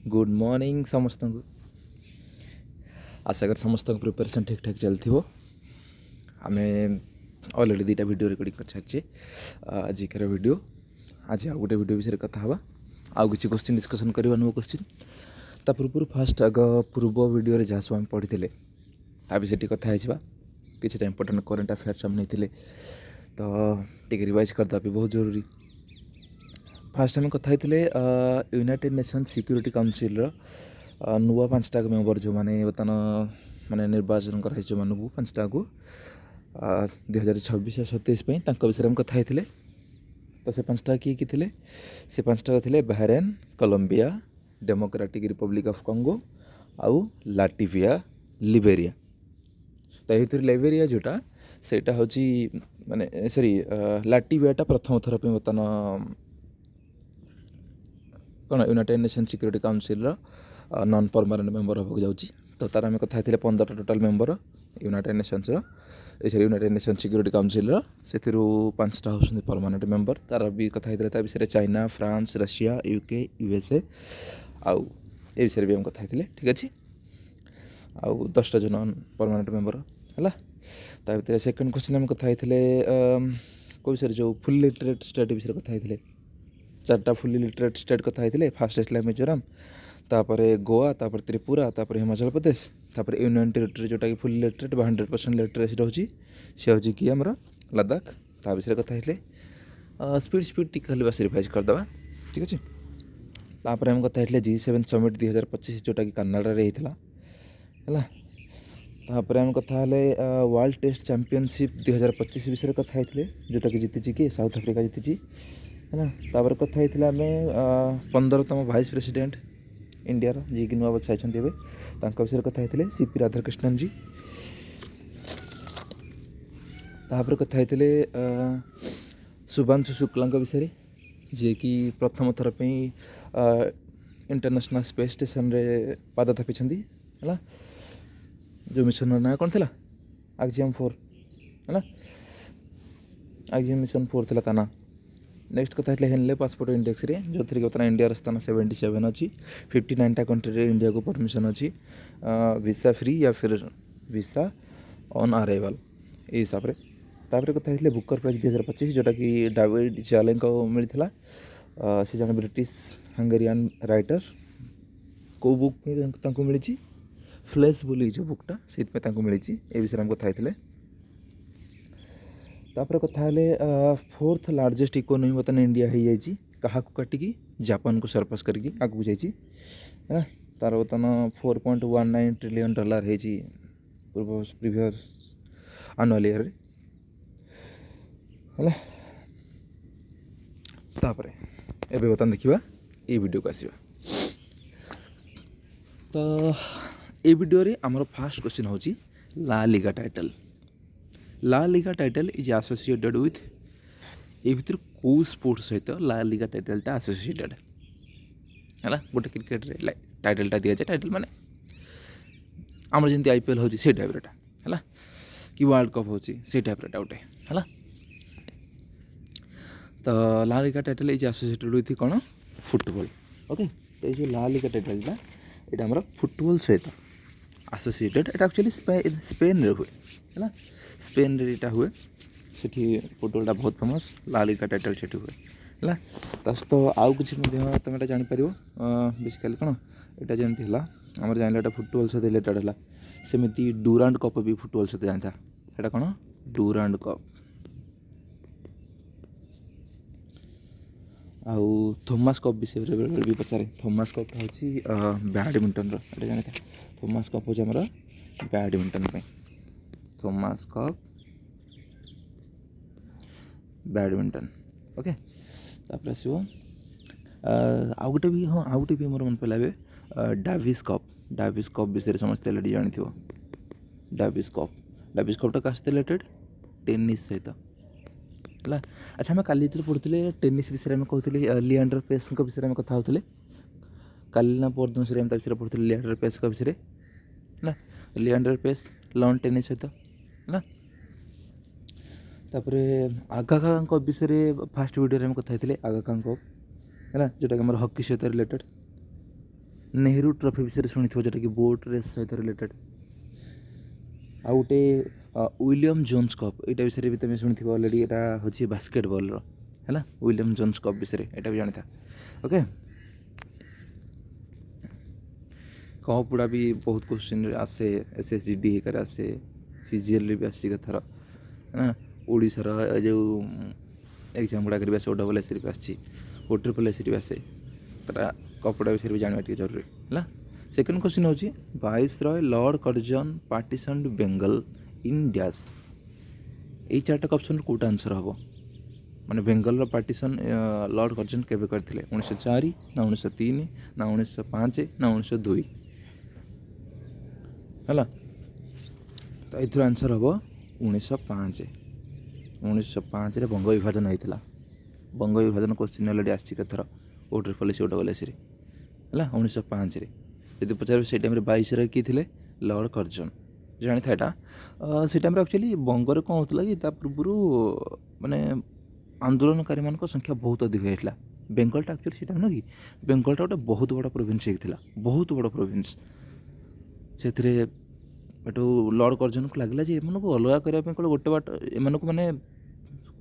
Good morning समस्त को। आशा कर समस्त प्रिपरेशन ठीक ठाक चलती। आम अलरेडी 2टा वीडियो रिकॉर्डिंग कर सारी। आजिकार वीडियो आज आ गोटे वीडियो विषय कथा हाँ आउ कि क्वेश्चन डिस्कसन करवा नो क्वेश्चन ता पूर्व फास्ट आग पूर्व वीडियो जहाँ सब आम पढ़ी ता विषय कथा किसी इंपोर्टेंट करेन्ट अफेयर्स आम नहीं तो टी रिवाइज करदा भी बहुत जरूरी। फास्ट आम कथा यूनाइटेड नेशन सिक्योरिटी काउंसिल नुआ 5टा मेम्बर जो मैंने बर्तमान माने निर्वाचन कर जो मानू 5टा को 2026-27 विषय में कथा तो से 5टा किए थे से 5टा थे Bahrain, Colombia, democratic republic of Congo आउ लाटविया, लिबेरिया। तो ये लिबेरिया जोटा सेटा हूँ माने सॉरी लाटवियाटा प्रथम थर पे बर्तमान कौन United Nation Security Council non permanent member होगा जाऊँगी। तो तार आम कथा 15टा total member United Nations United Nation Security Council से 5टा होती परमानेंट मेंबर। तार भी कथा विषय China, France, Russia, UK, USA आउ ए विषय भी आम कथा ठीक अच्छे। आउ 10टा जो नॉन परमानेंट मेंबर है। तो सेकेंड क्वेश्चन आम कथा कौ विषय जो फुल लिटरेट स्टेट विषय कथा 4टा फुली लिटरेट स्टेट कथा फास्ट है मिजोराम, तापर गोवा, तापर त्रिपुरा, तापर हिमाचल प्रदेश, तापर यूनियन टेरिटरी जोटा कि फुली लिटरेट 100% लिटरेसी रोचे सी हूँ कि आमर लद्दाख। ता विषय कथा स्पीड टी बस रिवाइज करदे ठीक अच्छे। तापर आम कथा G7 समिट 2025 जोटा कि कनाडा है। तापर आम कथा वर्ल्ड टेस्ट चैंपियनशिप 2025 विषय कथा जोटा कि जीति कि साउथ अफ्रीका जीति है। तापर कथा आम 15तम वाइस प्रेसिडेंट इंडिया जी कि नुआ बछाई विषय कथा सीपी राधाकृष्णन जी। तापर कथा शुभांशु शुक्ला विषय जी कि प्रथम थर पे इंटरनेशनल स्पेस स्टेशन रे पाद थापी है। जो मिशन ना कौन थी आक्जियम 4 है। आक्जियम मिशन 4 थी ता। नेक्स्ट कथा हेनले पासपोर्ट इंडेक्स रे जो थी बर्तमान इंडिया स्थान 77 अच्छी। 59टा कंट्री इंडिया को परमिशन अच्छी वीसा फ्री या फिर वीसा ऑन अराइवल ये हिसाब से। तापर कथा बुकर प्राइज 2025 जोटा कि डेविड चार्ले को मिलता से जन ब्रिटिश हंगेरियन राइटर को बुक मिली फ्लैश बोली जो बुकटा से मिली ए विषय में कथा। तापर कथा 4th लार्जेस्ट इकोनॉमी बर्तमान इंडिया हो जाए क्या काटिकी जापान को सरपास करके आगू जाइए है। तार बर्तमान $4.19 ट्रिलियन हो प्रीवियस एनुअल ईयर है। तापर एबे बर्तमान देखा ये वीडियो को आसवा। तो ये वीडियो रे आमर फास्ट क्वेश्चन हूँ La Liga title. La Liga title is associated with ये भर कौ स्पोर्ट्स सहित ला लिगा टाइटलटा एसोसिएटेड है। गोटे क्रिकेट रे टाइटलटा दि जाए टाइटल माने आम जमी IPL हो टाइप है कि वर्ल्ड कप हो टाइप गोटे है। तो ला Liga title is associated with कौन फुटबॉल। ओके तो ये जो ला लिगा टाइटलटा ये आम फुटबॉल सहित एसोसिएटेड एटा एक्चुअली स्पेन रे हुए है। स्पेन रे एटा हुए सेठी फुटबॉलटा बहुत फेमस ला लिगा टाइटल से हुए है। तो आउ कि तुम जापर बेसिकली कौन यहाँ जमी है आम जान फुटबॉल सहित रिलेटेड है सेमती डुरांड कप भी फुटबॉल सहित जाना है कौन डुरांड कप। आउ थॉमस कप विषय भी पचारे थॉमस कप हूँ बैडमिंटन जानी था। थॉमस कप हूँ आम badminton Thomas cup badminton. Okay तापर आसो आउ गोटे भी हाँ आउ गोटे भी मोर मन पड़ा डेविस कप विषय समझते जानी थो। डेविस कपटा क्या रिलेटेड टेनिस सहित है। अच्छा आम काली पढ़ुले टेनिस विषय में कहते लिएंडर पेस विषय में कथा होते काली ना परदिन से विषय पढ़ुले लिएंडर पेस विषय है। लिएंडर पेस लॉन टेनिस सहित है। तापर आगा खान कप विषय फास्ट वीडियो में कथा आगा खान कप है जोटा कि हॉकी सहित रिलेटेड नेहरू ट्रॉफी विषय शुणी जोटा कि बोट रेस सहित रिलेटेड। आ गोटे विलियम जोन्स कप यहाँ विषय भी तुम शुणी अलरेडी यहाँ हूँ बास्केटबॉल है विलियम जोन्स कप विषय यहाँ भी जानी था। ओके कप गुड़ा भी बहुत क्वेश्चन आसे SSGD होकर आसे CGL भी आसी थर है ओडार जो एग्जाम गुड़ाक भी आसे OSSC भी आसी OSSC भी आसे तर कपड़ा विषय भी जानवा जरूरी है। सेकेंड क्वेश्चन हूँ viceroy Lord Curzon partition Bengal in dash यही चार्टा ऑप्शन कौटा आंसर हम माने बेंगल पार्टीशन लॉर्ड कर्जन केवे करथिले 1904 ना 1903 ना 1905 ना 1902 है। तो ये आंसर हम 1905 1905 रे बंग विभाजन होता बंग विभाजन क्वेश्चन अलरेडी आसर OSSC है 1905 यदि पचार से टाइम वाइसरॉय किए थे लॉर्ड कर्जन जानी था यहाँ से टाइम एक्चुअली बंगरे कौन होता कि पूर्व माने आंदोलनकारी मान संख्या बहुत अधिक होता बेंगलटा एक्चुअली से टाइम कि बेंगलटा गोटे बहुत बड़ा प्रोविंस होता बहुत बड़ा प्रोविंस से लॉर्ड कर्जन को लगला जे एम अलग करने गोटे बाट एम मैंने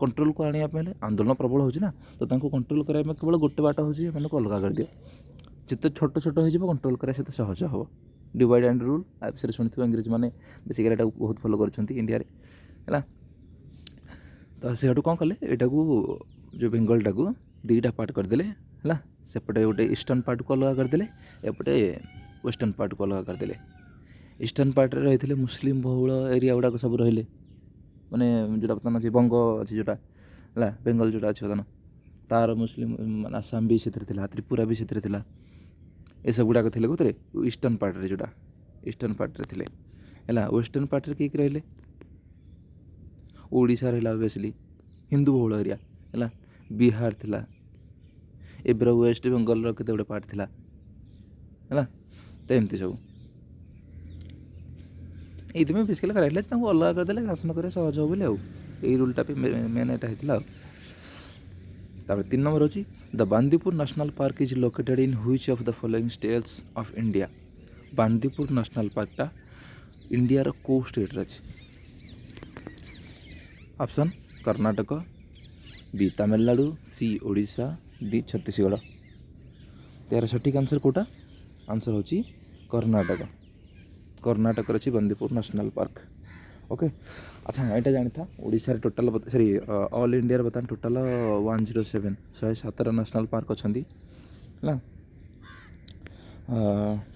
कंट्रोल को आने आंदोलन प्रबल होना तो कंट्रोल करने केवल गोटे बाट हूँ एम अलग कर दियो जिते छोट छोट हो कंट्रोल करा से सहज हम डिवाइड एंड रूल आ विषय शुणी इंग्रेज मैंने बेसिकली यहाँ बहुत फॉलो कर इंडिया है। तो से कौन कले यहाँ जो बेंगलटा को दुईटा पार्ट करदे है सेपटे गोटे ईस्टर्न पार्ट को अलग करदे एपटे वेस्टर्न पार्ट को अलग करदे। ईस्टर्न पार्ट रही थे मुस्लिम बहुल एरिया गुड़ाक सब रही माने जोटा बर्तमान अच्छे बंग अच्छी जोटा है बेंगल जोटा अच्छे बर्तमान तार मुस्लिम आसाम भी से त्रिपुरा भी से ये सब गुड़ाक थे कौन ईस्टर्न पार्ट रे जोटा ईस्टर्न पार्ट रे थे है वेस्टर्न पार्ट रे किए रहिले ओडिशा रहा ओबियसली हिंदू बहुल एरिया है बिहार थिला एबर वेस्ट बेंगल केते गुड़े पार्ट थिला है तो एमती सब ये बेसिकली कराइले अलग करदे शासन कर सहज हो बोले यही रूलटा भी मेन यहाँ होता। तापर 3 नंबर होची the Bandipur national park is located in which of the following states of India. Bandipur national पार्कटा इंडिया रो को स्टेट रे अछि option Karnataka B Tamil Nadu C Odisha D Chhattisgarh. यार सठिक आंसर कोटा आंसर होची कर्नाटक कर्नाटक अच्छी बंदीपुर नेशनल पार्क। ओके अच्छा यहाँ जानी था ओडिशा रे टोटाल सॉरी ऑल इंडिया बता टोटाल 107 107 नेशनल पार्क अच्छा है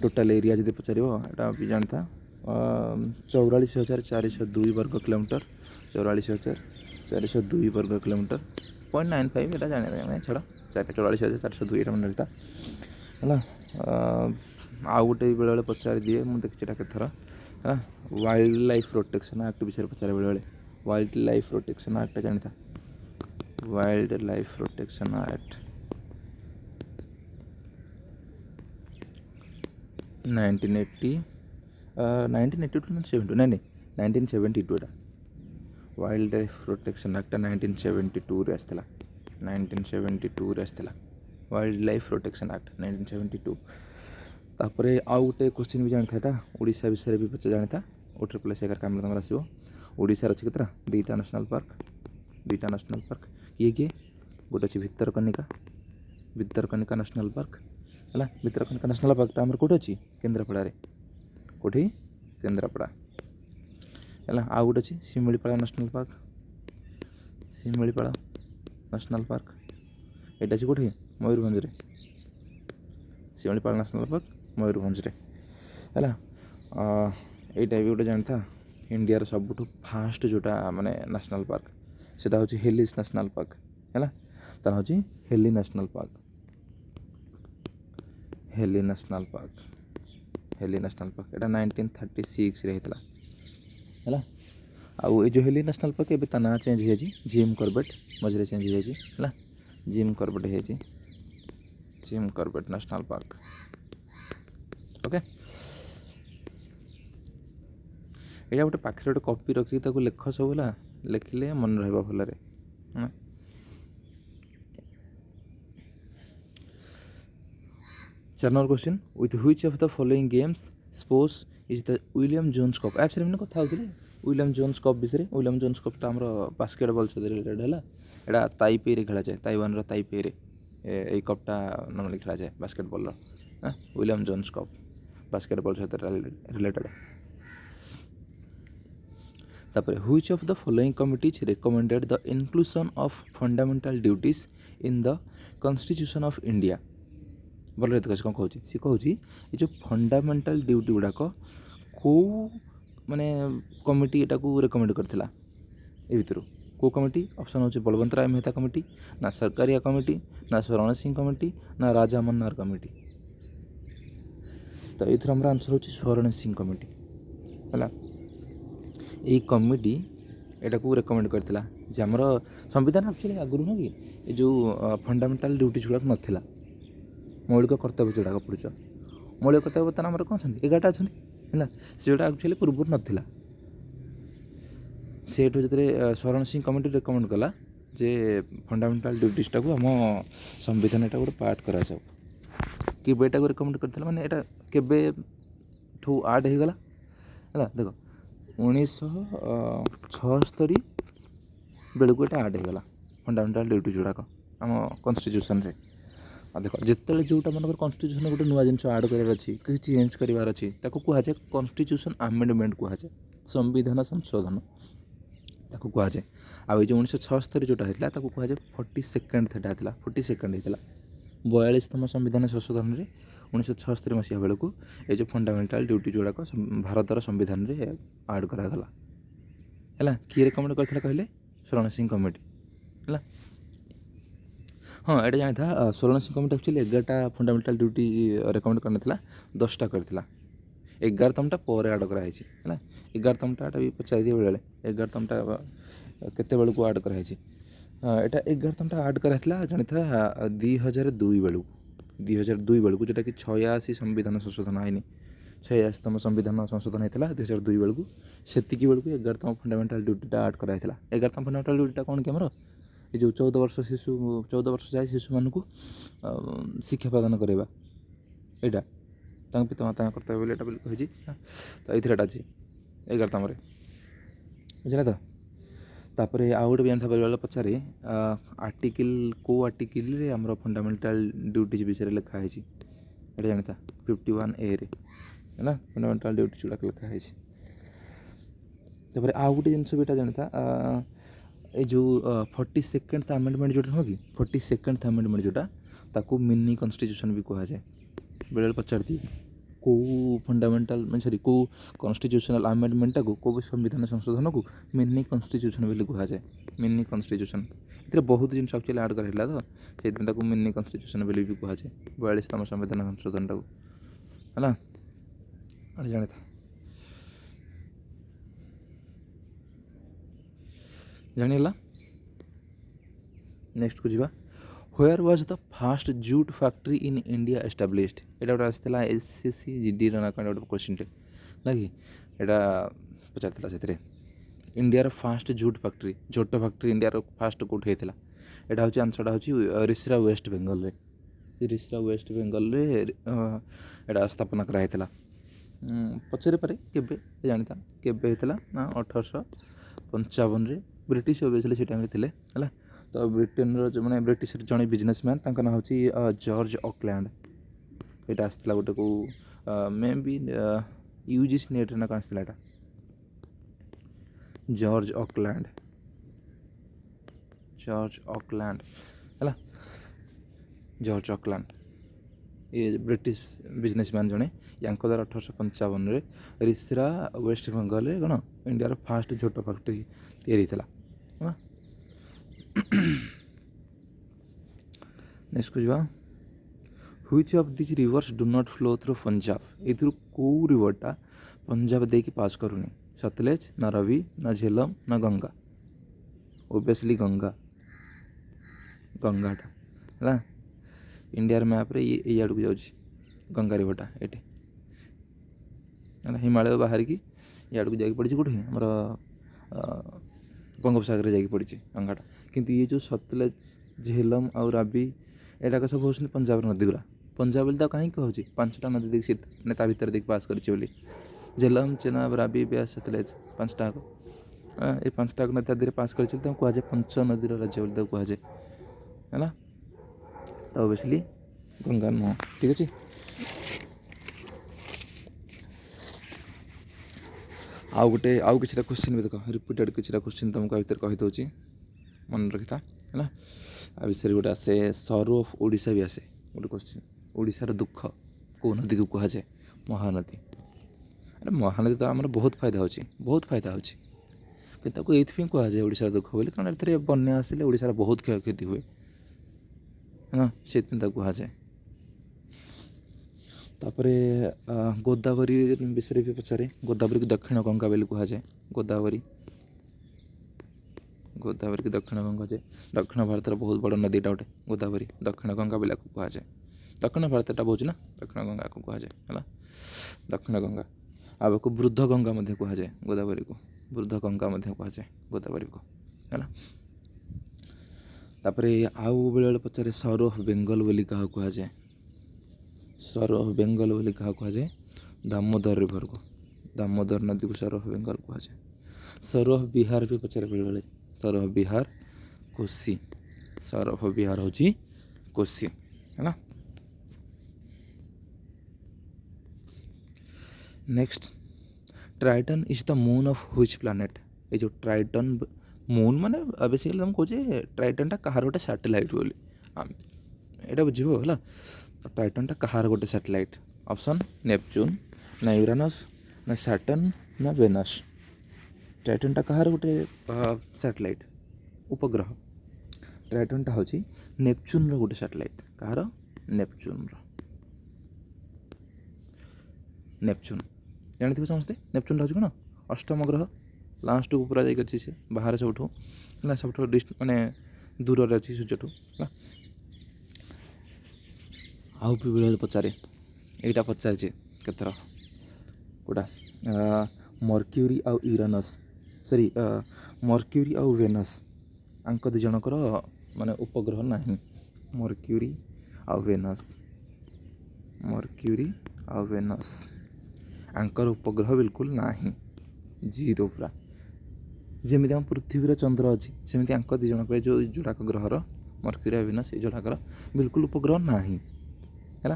टोटाल एरिया जब पचार यहाँ भी जानी था 44,402 वर्ग किलोमीटर 44,402 वर्ग किलोमीटर 0.95 यहाँ जाने छाड़ 44,402 ये मन रही है। आउ गोटे बेले पचार दिए मुझे देखी के थर है वाइल्ड लाइफ प्रोटेक्शन एक्ट विषय पचारे बेले वाइल्ड लाइफ प्रोटेक्शन एक्ट जानी था वाइल्ड लाइफ प्रोटेक्शन एक्ट 1980 1982 नहीं 1972 एटा वाइल्ड लाइफ प्रोटेक्शन एक्ट 1972 रे आसला 1972 रे आसला वाइल्ड लाइफ प्रोटेक्शन एक्ट 1972। तापर आउ गोटे क्वेश्चन भी जानी था ओडिशा विषय भी पचार जानी था OSSC काम तुम आसो ओडिशा अच्छी कतरा 2टा नेशनल पार्क ये किए गोटे अच्छी भितरकनिका नेशनल पार्क है भितरकनिका नेशनल पार्कटा आम कौटे अच्छी केन्द्रापड़ा कौटी केन्द्रापड़ा है आउ गोटे अच्छी शिमिलीपाल नेशनल पार्क यहाँ अच्छी कौटी मयूरभंज शिमिलीपाल नेशनल पार्क मयूरभंज है यहाँ भी गोटे जानी था इंडिया सबुठ फास्ट जोटा माने नेशनल पार्क सेटा हूँ हेली नेशनल पार्क है तार हूँ heli national park heli national park यहाँ 1936 रे होता है आउ जो हेली नेशनल पार्क ए ना चेंज हो जिम कॉर्बेट मझे चेंज हो Jim Corbett Jim Corbett national park. Okay यहाँ गोटे पाखे गोटे कॉपी रखी लेख सब है लिखिले मन रहा भलरे 4 number question with which of the following games sports is the William Jones Cup एप्स रे कथा होते विलियम जोन्स कप विषय विलियम जोन्स कपटा आम बास्केटबॉल सहित रिलेटेड है यहाँ ताइपे खेला जाए ताइवान ताइपे ये कपटा नॉर्मली खेला जाए basketball William Jones cup basketball सहित रिलेटेड तापर which of the following committees recommended the inclusion of fundamental duties in the Constitution of India भल देखा कौन कहूँ सी कहूँ ये जो फंडामेंटल ड्यूटी गुड़ाक कौ माने कमिटी एटा को रिकमेंड करथिला ए भितर को कमिटी ऑप्शन होचे बलवंत राय मेहता कमिटी ना सरकारिया कमिटी ना शरण सिंह कमिटी ना राजा मन्नार कमिटी तो ये हमारा आंसर होचे शरण सिंह कमिटी है ये कमिटी एटा को रिकमेंड करथिला जे हमर संविधान एक्चुअली आगुरु न कि जो फंडामेंटल ड्यूटीज गुड़ाक नथिला मौलिक कर्तव्य जोड़ा पड़ुच मौलिक कर्तव्य बर्तमान आम कौन 11टा अच्छा है जोटा एक्चुअली पूर्व नाला से जो शरण सिंह कमिटी रिकमेंड कला जे फंडामेंटल ड्यूटीज टाक आम संविधान एटा गोटे पार्ट करा जाऊ कि एटा को रिकमेंड करथिला माने एटा केबे ठू आड हो गला है देख 1976 बेलू एटा आड हो गला फंडामेंटल ड्यूटी जोड़ाक आम कॉन्स्टिट्यूशन रे देख जिते जोटा मन कॉन्स्टिट्यूशन गोटे नुआ जिन आड करार अच्छी किसी चेंज करार अच्छी कहुए कॉन्स्टिट्यूशन आमेंडमेंट कहुए संविधान संशोधन ताको कहुए आउ जो 1976 जोटा होता कहुए 42nd थेटा होता 42nd होता 42तम संविधान संशोधन में 1976 मसीहा बेलू ये जो फंडामेंटल ड्यूटी जोड़ाक भारतर संविधान में आड करागला है किए रिकमेंड करथिला कहले शरण सिंह कमिटी है हाँ ये जानी था शरण सिंह कमिटी एक्चुअली 11टा फंडामेंटल ड्यूटी रिकमेंड करना 10टा करथिला 11तमटा पर आड कराई है 11तमटा भी पचारि दिए बेले 11तमटा केते बेलू को आड कराई यहाँ 11तमटा आड कराइला जानी था 2002 बेलू 2002 बेलू जोटा कि 86 संविधान संशोधन आईन 86तम संविधान संशोधन होता 2002 बेलू से बेलू 11तम फंडामेंटल ड्यूटीटा आड कराई 11तम फंडामेंटल ड्यूटीटा कौन कि आमर ये जो 14 वर्ष शिशु 14 वर्ष जाए शिशु मानू शिक्षा प्रदान करवा यहाँ पितामाता कर्तव्य बोले कही तो ये अच्छी 11तम बुझे तो तापर आउ गोटे भी जानता बेले पचारे आर्टिकल को आर्टिकल आमर फंडामेंटल ड्यूटीज विषय लिखाई ये जानी था 51A रे है फंडामेंटल ड्यूटी जोड़ा लिखाई तापर आउ गोटे जिन भी जानी था ये जो 42nd आमेंडमेंट जोटा नुह कि 42nd आमेंडमेंट जोटा ताकू मिनी कॉन्स्टिट्यूशन भी कहुए बेले पचारती कौ फंडामेंटल मैं सॉरी कौ कॉन्स्टिट्यूशनल आमेंडमेंटा को कौ संविधान संशोधन को मिनी कॉन्स्टिट्यूशन बोली कहुए मिनी कॉन्स्टिट्यूशन ये बहुत जिन एक्चुअली आड कराइला तो से मिनी कॉन्स्टिट्यूशन बोली भी कहुए 42तम संविधान संशोधन टाक है जानी था जानिला नेक्स्ट को जीवा where was the fast jute factory in India established एटा गोटे आसाला SSC-GD ना कौन गोटे क्वेश्चन लगे यहाँ पचार से इंडिया फास्ट जूट फैक्ट्री झोट फैक्ट्री इंडिया फास्ट कौट होता यहाँ हूँ आंसरटा हूँ रिसरा वेस्ट बेंगल रिसरा वेस्ट बेंगल यहाँ स्थापना कराइला पचारे पारे केबे जानी था केबे होता ना 1855 ब्रिटिश ओबियसली से टाइम थे है तो ब्रिटेन जो मैंने ब्रिटिश जड़े बिजनेसमैन ना हूँ जॉर्ज ऑकलैंड यहाँ आसला गोटे को मे बी UGC नेट ना कौन आसला यहाँ जॉर्ज ऑकलैंड है जॉर्ज ऑकलैंड ये ब्रिटिश बिजनेसमैन जड़े या द्वारा 1855 रिसरा वेस्ट बेंगल कौन इंडिया फास्ट झोट फैक्ट्री या नेक्स्ट को जावा which of this rivers do not flow through Punjab ये कौ रिवरटा पंजाब दे पास करूनी सतलेज ना रवि ना झेलम ना गंगा ओबियसली गंगाटा है इंडिया मैप रे ये आड़ को जाऊँ गंगा रिवरटा ये हिमालय बाहर की आड़ को जाकि पड़ी कौटे आमर बंगोपसागर जाकि पड़ी गंगाटा किंतु ये जो सतलेज झेलम और राबी एटाक सब हूँ पंजाब नदी गुरा पंजाब बोली कहीं कहे 5टा नदी देखिए ना ता भितर देख पास करी झेलम चेनाब राबी ब्यास सतलेज 5टा ये 5टा नदी धीरे पास कर कहुए पंच नदीर राज्य बोली कहुए है तो ओबियसली गंगा नुह ठीक अच्छे। आउ गोटे आउ कि क्वेश्चन भी देख रिपीटेड कि क्वेश्चन तुमको भितर कहीदे मन रखी था है आ विषय गोटे आसे सरो ऑफ ओडिशा भी आसे गोटे क्वेश्चन ओडिशार दुख कौ नदी को कहुए महानदी। अरे महानदी तो आम बहुत फायदा हो ये कहुए ओडिशार दुख बोली कारण ए बन्या आसिले ओडिशार बहुत क्षयक्षति हुए है से कहुए। तापर गोदावरी विषय भी पचारे गोदावरी को दक्षिण गंगा बोली कहुए गोदावरी गोदावरी की दक्षिण गंगा जे दक्षिण भारत बहुत बड़ नदीटा गोटे गोदावरी दक्षिण गंगा बोला कहुए दक्षिण भारत बहुत ना दक्षिण गंगा को कहुए है दक्षिण गंगा आगे को वृद्ध गंगा कहुए गोदावरी को वृद्ध गंगा कहुए गोदावरी को है तापर आउ बेले पचारे सर ऑफ बेंगल बोली क्या कहुए सर ऑफ बेंगल बोली क्या कहुए दामोदर रिवर को दामोदर नदी को सर ऑफ बेंगल कहुए। सर ऑफ बिहार भी पचारे बेले बेले sorrow of Bihar Kosi sorrow of Bihar हूँ कोसी है ना। Next Triton is the moon of which planet ये जो ट्राइटन मून माने बेसिकली तुम कहे ट्राइटन टा कहार गोटे सैटेलाइट बोली यहाँ बुझे है तो ट्राइटन टा कहार गोटे सैटेलाइट ऑप्शन नेपच्यून ना यूरानस ना सैटर्न ना वेनस ट्राइटन टा कहार गोटे सैटेलाइट उपग्रह ट्राइटन टा हूँ नेपच्यून रो गोटे सैटेलाइट कहार नेपच्यून नेपच्यून जानते समस्ते नेपच्यून हूँ कौन अष्टम ग्रह लास्ट को पूरा जाइए से बाहर सब माने दूर अच्छी सूर्य है आउ भी बेले पचारे यहाँ पचारे केतर कौटा मर्क्यूरी आउ यूरानस सॉरी मर्क्यूरी आउ वेनस आंक दु जनकर माने उपग्रह नहीं मर्क्यूरी आउ वेनस आंकर उपग्रह बिल्कुल नहीं जीरो पूरा जमी आम पृथ्वीर चंद्र अच्छी सेमती आंक दी जन जो जोड़ाक ग्रहर मर्क्यूरी आउ वेनस ये जोड़ाकर बिल्कुल उपग्रह नहीं है।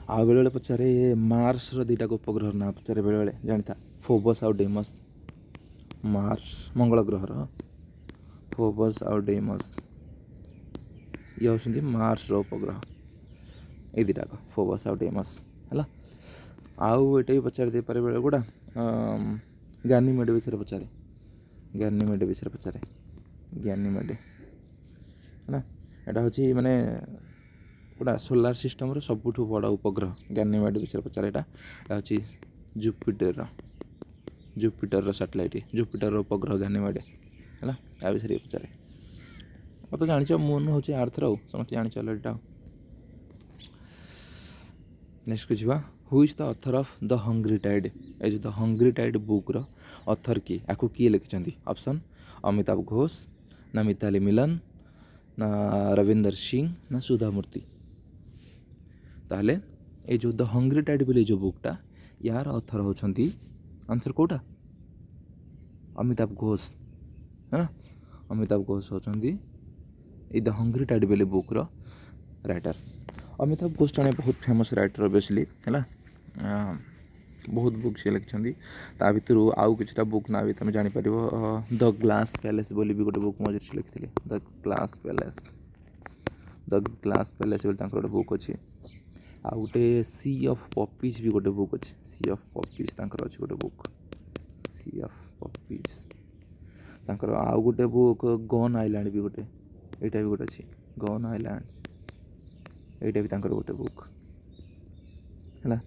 आ बेले बेले पचारे मार्स दुईटा उपग्रह ना पचारे बेले बेले जानी था फोबस आउ डेमस मार्स मंगल ग्रहर फोबस आउ डेमस ये होती मार्स उपग्रह ये दुटाक फोबस आउ डेमस है आउ ये पचारि दे पारे बेले गोटा गानीमेड विषय पचारे गानीमेड विषय पचारे गानीमेड है यहाँ हूँ माने गोटा सोलार सिस्टम रो सबुठ बड़ उपग्रह गानीमेड विषय पचारे यहाँ हूँ जुपिटर सैटेलाइट जुपिटर उपग्रह गानीमेड है या विषय पचारे मत तो जान मून हूँ आर्थ रो समस्त जान अलरेडी। नेक्स्ट को who is the author of the Hungry Tide ए जो द हंग्री टाइड बुक रो ऑथर किए आपको किए लिखिं ऑप्शन अमिताभ घोष ना मिताली मिलन ना रविंदर सिंह ना सुधा मूर्ति ताहले ये जो द हंग्री टाइड बोले जो बुकटा यार ऑथर होछंती आंसर कोटा अमिताभ घोष है ना अमिताभ घोष होछंती ये द हंग्री टाइड बोले बुक रो राइटर। अमिताभ घोष जड़े बहुत फेमस राइटर ओबियसली है बहुत बुक से लिखिं ता भर आउ कि बुक ना भी तुम जापर द ग्लास पैलेस बोली भी गोटे बुक मझे लिखी द ग्लास पैलेस बोली गोटे बुक अच्छी आउ गोटे सी ऑफ पपीज भी गोटे बुक अच्छी सी ऑफ पपीज अच्छी गोटे बुक सी ऑफ पपीज आउ गोटे बुक गन आइलैंड भी गोटे यहाँ भी गोटे अच्छी गन आइलैंड यहाँ भी गोटे बुक है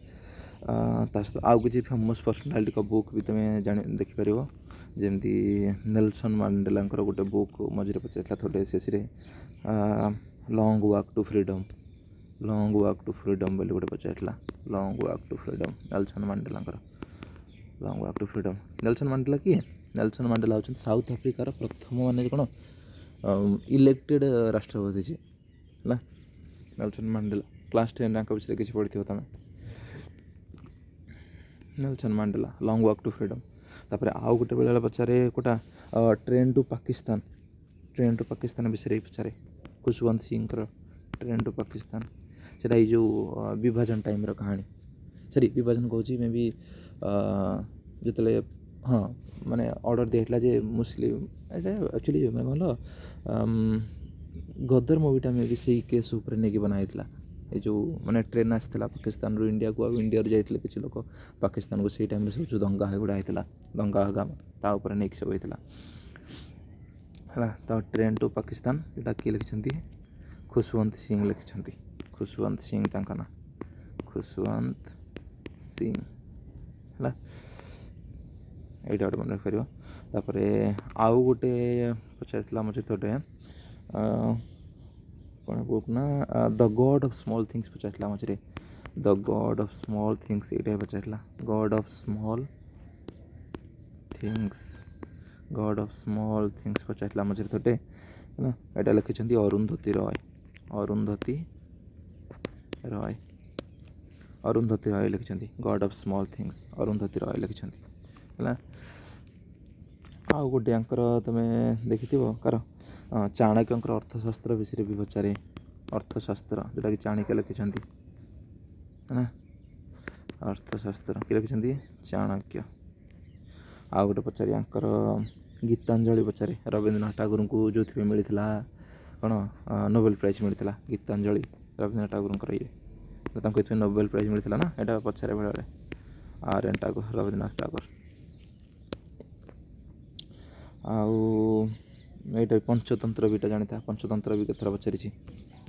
सहित आउ कि फेमस पर्सनालीटी का बुक भी तुम्हें जान देखिपर जमती नेल्सन मांडेला गोटे बुक मझे पचार थोड़े शेष लॉन्ग वॉक टू फ्रीडम बोली गोटे पचार long walk to freedom Nelson Mandela long walk to freedom. Nelson Mandela किए नेल्सन मांडेला होती साउथ आफ्रिकार प्रथम माने कौन इलेक्टेड राष्ट्रपति है ନେଲସନ୍ ମାଣ୍ଡେଲା କ୍ଲାସ୍ 10 ତାଙ୍କ ବିଷୟରେ କିଛି ପଢ଼ିଥିବ ତମେ। Nelson Mandela long walk to freedom. ତାପରେ ଆଉ ଗୋଟେ ବେଳେ ପଚାରେ କୋଉଟା ଟ୍ରେନ୍ ଟୁ ପାକିସ୍ତାନ ବିଷୟରେ ପଚାରେ ଖୁଶୱନ୍ତ ସିଂଙ୍କର ଟ୍ରେନ୍ ଟୁ ପାକିସ୍ତାନ। ସେଇଟା ଏଇ ଯେଉଁ ବିଭାଜନ ଟାଇମ୍ର କାହାଣୀ, ବିଭାଜନ କହୁଛି ମେ ବି ଯେତେବେଳେ ହଁ ମାନେ ଅର୍ଡ଼ର ଦିଆହେଇଥିଲା ଯେ ମୁସଲିମ, ଏଇଟା ଆକ୍ଚୁଆଲି ମାନେ ଭଲ ଗଦର ମୁଭିଟା ମେ ବି ସେଇ କେସ୍ ଉପରେ ନେଇକି ବନା ହେଇଥିଲା। ଏ ଯେଉଁ ମାନେ ଟ୍ରେନ୍ ଆସିଥିଲା ପାକିସ୍ତାନରୁ ଇଣ୍ଡିଆକୁ, ଆଉ ଇଣ୍ଡିଆରୁ ଯାଇଥିଲେ କିଛି ଲୋକ ପାକିସ୍ତାନକୁ। ସେଇ ଟାଇମ୍ରେ ସବୁ ଯେଉଁ ଦଙ୍ଗା ହେଗୁଡ଼ା ହେଇଥିଲା, ଦଙ୍ଗା ତା ଉପରେ ନେଇକି ସବୁ ହେଇଥିଲା ହେଲା। ତ ଟ୍ରେନ୍ ଟୁ ପାକିସ୍ତାନ ଏଇଟା କିଏ ଲେଖିଛନ୍ତି? ଖୁଶୱନ୍ତ ସିଂ ଲେଖିଛନ୍ତି। ଖୁଶୱନ୍ତ ସିଂ ତାଙ୍କ ନାଁ, ଖୁଶୱନ୍ତ ସିଂ ହେଲା। ଏଇଟା ଗୋଟେ ମନେ ରଖିପାରିବ। ତାପରେ ଆଉ ଗୋଟେ ପଚାରିଥିଲା ମଝିରେ ଥରେ କ'ଣ ବୁକ୍ ନା the God of Small Things ପଚାରିଥିଲା ମଝିରେ। The God of Small Things ଏଇଟା ପଚାରିଥିଲା। ଗଡ୍ ଅଫ୍ ସ୍ମଲ୍ ଥିଙ୍ଗସ୍ ପଚାରିଥିଲା ମଝିରେ ଥରେ ହେଲା। ଏଇଟା ଲେଖିଛନ୍ତି ଅରୁନ୍ଧତୀ ରୟ ଲେଖିଛନ୍ତି। God of Small Things Arundhati Roy ଲେଖିଛନ୍ତି ହେଲା। ଆଉ ଗୋଟେ ଆଙ୍କର ତୁମେ ଦେଖିଥିବ କାର ଚାଣକ୍ୟଙ୍କର ଅର୍ଥଶାସ୍ତ୍ର ବିଷୟରେ ବି ପଚାରେ। ଅର୍ଥଶାସ୍ତ୍ର ଯେଉଁଟାକି ଚାଣକ୍ୟ ଲେଖିଛନ୍ତି ହେଲା। ଅର୍ଥଶାସ୍ତ୍ର କିଏ ଲେଖିଛନ୍ତି? ଚାଣକ୍ୟ। ଆଉ ଗୋଟେ ପଚାରେ ଆଙ୍କର ଗୀତାଞ୍ଜଳି ପଚାରେ। ରବୀନ୍ଦ୍ରନାଥ ଟାଗୋରଙ୍କୁ ଯେଉଁଥିପାଇଁ ମିଳିଥିଲା କ'ଣ ନୋବେଲ୍ ପ୍ରାଇଜ୍ ମିଳିଥିଲା ଗୀତାଞ୍ଜଳି, ରବୀନ୍ଦ୍ରନାଥ ଟାଗୋରଙ୍କର ଇଏ ତାଙ୍କୁ ଏଥିପାଇଁ ନୋବେଲ୍ ପ୍ରାଇଜ୍ ମିଳିଥିଲା ନା, ଏଇଟା ପଚାରେ ବେଳେବେଳେ। R.N. ଟାଗୋର, ରବୀନ୍ଦ୍ରନାଥ ଟାଗୋର। ଆଉ ଏଇଟା ପଞ୍ଚତନ୍ତ୍ର ବିଟା ଜାଣିଥା। ପଞ୍ଚତନ୍ତ୍ର ବି କେତେଥର ପଚାରିଛି।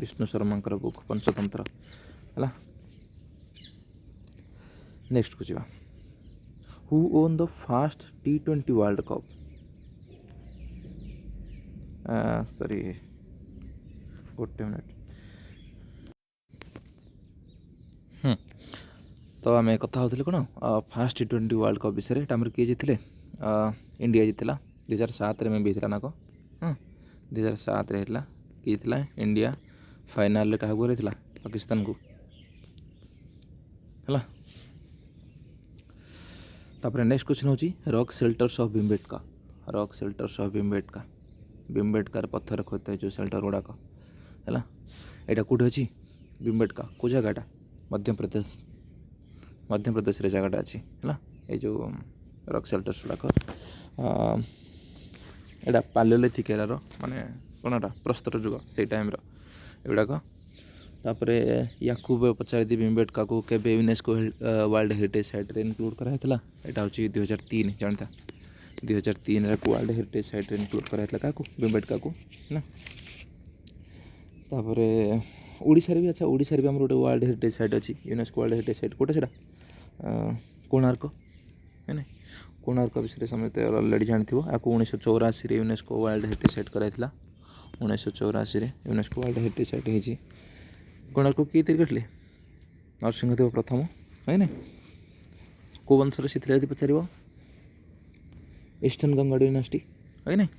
ବିଷ୍ଣୁ ଶର୍ମାଙ୍କର ବୁକ୍ ପଞ୍ଚତନ୍ତ୍ର ହେଲା। ନେକ୍ସଟକୁ ଯିବା। Who won the first T20 world cup? ଗୋଟେ ମିନିଟ୍। ତ ଆମେ କଥା ହେଉଥିଲେ କ'ଣ ଫାଷ୍ଟ T20 ୱାର୍ଲଡ଼ କପ୍ ବିଷୟରେ। ଏଇଟା ଆମର କିଏ ଜିତିଲେ? ଇଣ୍ଡିଆ ଜିତିଲା 2007ରେ ମେ ବି ହେଇଥିଲା ନା କ'ଣ? 2007ରେ ହେଇଥିଲା। କିଏ ଥିଲା? ଇଣ୍ଡିଆ। ଫାଇନାଲରେ କାହାକୁ ହରାଇଥିଲା? ପାକିସ୍ତାନକୁ ହେଲା। ତାପରେ ନେକ୍ସଟ କ୍ୱେଶ୍ଚନ୍ ହେଉଛି ରକ୍ ସେଲ୍ଟର୍ସ ଅଫ୍ ଭୀମବେଟକା ପଥର ଖୋଦିତ ଯେଉଁ ସେଲ୍ଟର ଗୁଡ଼ାକ ହେଲା। ଏଇଟା କେଉଁଠି ଅଛି? ଭୀମବେଟକା କେଉଁ ଜାଗାଟା? ମଧ୍ୟପ୍ରଦେଶରେ ଜାଗାଟା ଅଛି ହେଲା। ଏଇ ଯେଉଁ ରକ୍ ସେଲ୍ଟର୍ସ ଗୁଡ଼ାକ ଏଇଟା ପାଲିଓଲିଥିକ୍ ଏରାର ମାନେ କ'ଣ ଏଟା ପ୍ରସ୍ତର ଯୁଗ ସେଇ ଟାଇମ୍ର ଏଗୁଡ଼ାକ। ତାପରେ ୟାକୁ ପଚାରିଦି ଭୀମବେଟକାକୁ କେବେ ୟୁନେସ୍କୋ ୱାର୍ଲଡ଼ ହେରିଟେଜ୍ ସାଇଟ୍ରେ ଇନକ୍ଲୁଡ଼ କରାହେଇଥିଲା? ଏଇଟା ହେଉଛି 2003 ଜାଣିଥା। 2003ରେ ୱାର୍ଲଡ଼ ହେରିଟେଜ୍ ସାଇଟ୍ରେ ଇନକ୍ଲୁଡ଼ କରାହେଇଥିଲା କାହାକୁ? ଭୀମବେଟକାକୁ ହେଲା। ତାପରେ ଓଡ଼ିଶାରେ ବି ଆମର ଗୋଟେ ୱାର୍ଲଡ଼ ହେରିଟେଜ୍ ସାଇଟ୍ ଅଛି, ୟୁନେସ୍କୋ ୱାର୍ଲଡ଼ ହେରିଟେଜ୍ ସାଇଟ୍। କେଉଁଟା ସେଇଟା? କୋଣାର୍କ ନାଇଁ। କୋଣାର୍କ ବିଷୟରେ ସମସ୍ତେ ଅଲରେଡ଼ି ଜାଣିଥିବ। ଆକୁ 1984ରେ ୟୁନେସ୍କୋ ୱାର୍ଲଡ଼ ହେରିଟେଜ୍ ସାଇଟ୍ କରାଯାଇଥିଲା। 1984ରେ ୟୁନେସ୍କୋ ୱାର୍ଲଡ଼ ହେରିଟେଜ୍ ସାଇଟ୍ ହେଇଛି। କୋଣାର୍କ କିଏ ତିଆରି କରିଥିଲେ? ନରସିଂହଦେବ ପ୍ରଥମ ନାଇଁ। କେଉଁ ବଂଶରେ ସେ ଥିଲେ ଯଦି ପଚାରିବ? ଇଷ୍ଟର୍ଣ୍ଣ ଗଙ୍ଗା ଡାଇନାଷ୍ଟି ନାଇଁ।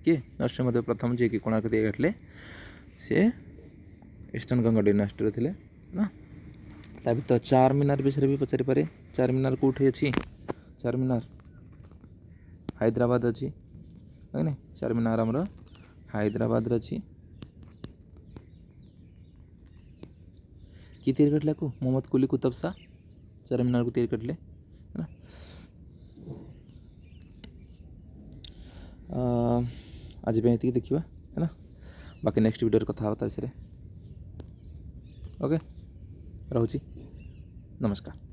କିଏ? ନରସିଂହଦେବ ପ୍ରଥମ ଯିଏକି କୋଣାର୍କ ତିଆରି କରିଥିଲେ, ସେ ଇଷ୍ଟର୍ଣ୍ଣ ଗଙ୍ଗା ଡାଇନାଷ୍ଟିର ଥିଲେ ନା। ତା ଭିତରେ ଚାରମିନାର ବିଷୟରେ ବି ପଚାରିପାରେ। ଚାରମିନାର କେଉଁଠି ଅଛି? ଚାରମିନାର ହାଇଦ୍ରାବାଦ ଅଛି ନାଇଁ। ଚାରମିନାର ଆମର ହାଇଦ୍ରାବାଦରେ ଅଛି। କିଏ ତିଆରି କରିଥିଲେ ଆକୁ? ମୋହମ୍ମଦ କୁଲି କୁତବ ଶାହ ଚାରମିନାରକୁ ତିଆରି କରିଥିଲେ ହେଲା। ଆଜି ପାଇଁ ଏତିକି ଦେଖିବା ହେଲା। ବାକି ନେକ୍ସଟ ଭିଡ଼ିଓରେ କଥା ହେବା ତା ବିଷୟରେ। ଓକେ, ରହୁଛି। ନମସ୍କାର।